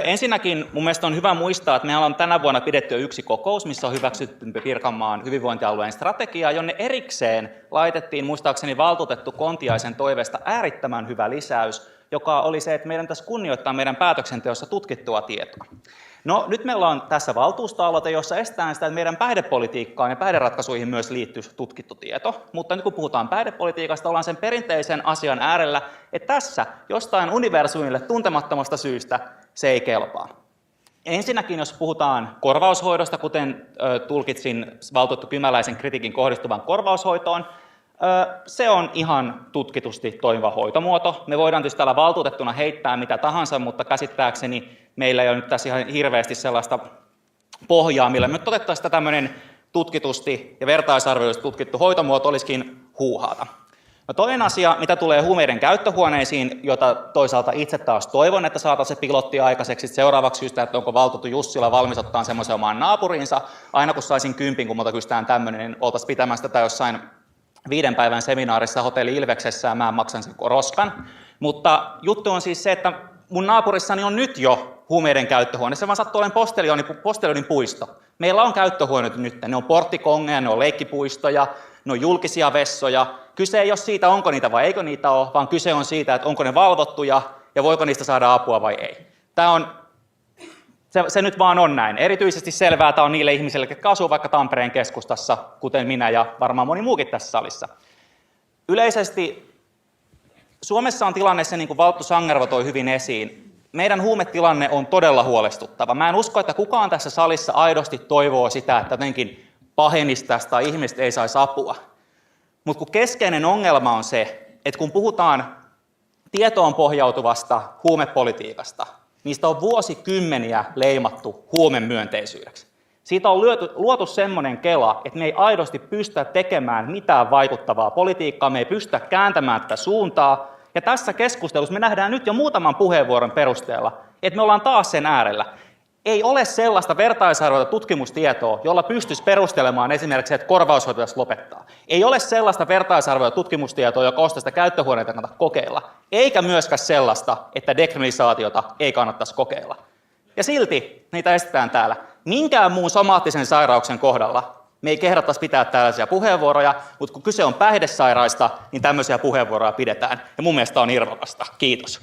Ensinnäkin mun mielestä on hyvä muistaa, että me ollaan tänä vuonna pidetty jo yksi kokous, missä on hyväksytty Pirkanmaan hyvinvointialueen strategia, jonne erikseen laitettiin muistaakseni valtuutettu Kontiaisen toiveesta äärettömän hyvä lisäys, joka oli se, että meidän tässä kunnioittaa meidän päätöksenteossa tutkittua tietoa. No nyt meillä on tässä valtuustoaloite, jossa estetään sitä, että meidän päihdepolitiikkaan ja päihderatkaisuihin myös liittyy tutkittu tieto, mutta nyt kun puhutaan päihdepolitiikasta, ollaan sen perinteisen asian äärellä, että tässä jostain universumille tuntemattomasta syystä se ei kelpaa. Ensinnäkin, jos puhutaan korvaushoidosta, kuten tulkitsin valtuutettu Kymäläisen kritiikin kohdistuvan korvaushoitoon, se on ihan tutkitusti toimiva hoitomuoto. Me voidaan tietysti täällä valtuutettuna heittää mitä tahansa, mutta käsittääkseni meillä ei ole nyt tässä ihan hirveästi sellaista pohjaa, millä me otettaisiin tämmöinen tutkitusti ja vertaisarvioisesti tutkittu hoitomuoto olisikin huuhaata. No toinen asia, mitä tulee huumeiden käyttöhuoneisiin, jota toisaalta itse taas toivon, että saataisiin se pilotti aikaiseksi seuraavaksi syystä, että onko valtuutettu Jussila valmis ottaa semmoisen omaan naapuriinsa. Aina kun saisin 10, kun multa kysytään tämmöinen, niin oltaisiin pitämässä tätä jossain 5 päivän seminaarissa Hotelli Ilveksessä ja mä maksan sen roskan. Mutta juttu on siis se, että mun naapurissani on nyt jo huumeiden käyttöhuone. Se vaan sattuu olemaan Postelionin puisto. Meillä on käyttöhuoneet nyt. Ne on porttikongeja, ne on leikkipuistoja, ne on julkisia vessoja. Kyse ei ole siitä, onko niitä vai eikö niitä ole, vaan kyse on siitä, että onko ne valvottuja ja voiko niistä saada apua vai ei. Se nyt vaan on näin. Erityisesti selvää tämä on niille ihmisille, jotka asuu vaikka Tampereen keskustassa, kuten minä ja varmaan moni muukin tässä salissa. Yleisesti Suomessa on tilanne se, niin kuin Valttu Sangervo toi hyvin esiin. Meidän huumetilanne on todella huolestuttava. Mä en usko, että kukaan tässä salissa aidosti toivoo sitä, että jotenkin pahenisi tästä tai ihmiset ei saisi apua. Mutta kun keskeinen ongelma on se, että kun puhutaan tietoon pohjautuvasta huumepolitiikasta, niistä on vuosikymmeniä leimattu huumemyönteisyydeksi. Siitä on luotu semmoinen kela, että me ei aidosti pystytä tekemään mitään vaikuttavaa politiikkaa, me ei pystytä kääntämään tätä suuntaa. Ja tässä keskustelussa me nähdään nyt jo muutaman puheenvuoron perusteella, että me ollaan taas sen äärellä. Ei ole sellaista vertaisarvoista tutkimustietoa, jolla pystyisi perustelemaan esimerkiksi, että korvaushoito pitäisi lopettaa. Ei ole sellaista vertaisarvoista tutkimustietoa, joka ostaa sitä käyttöhuoneita kannata kokeilla. Eikä myöskään sellaista, että dekriminalisaatiota ei kannattaisi kokeilla. Ja silti niitä estetään täällä. Minkään muun somaattisen sairauksen kohdalla me ei kehdattaisi pitää tällaisia puheenvuoroja, mutta kun kyse on päihdesairaista, niin tämmöisiä puheenvuoroja pidetään. Ja mun mielestä on irvokasta. Kiitos.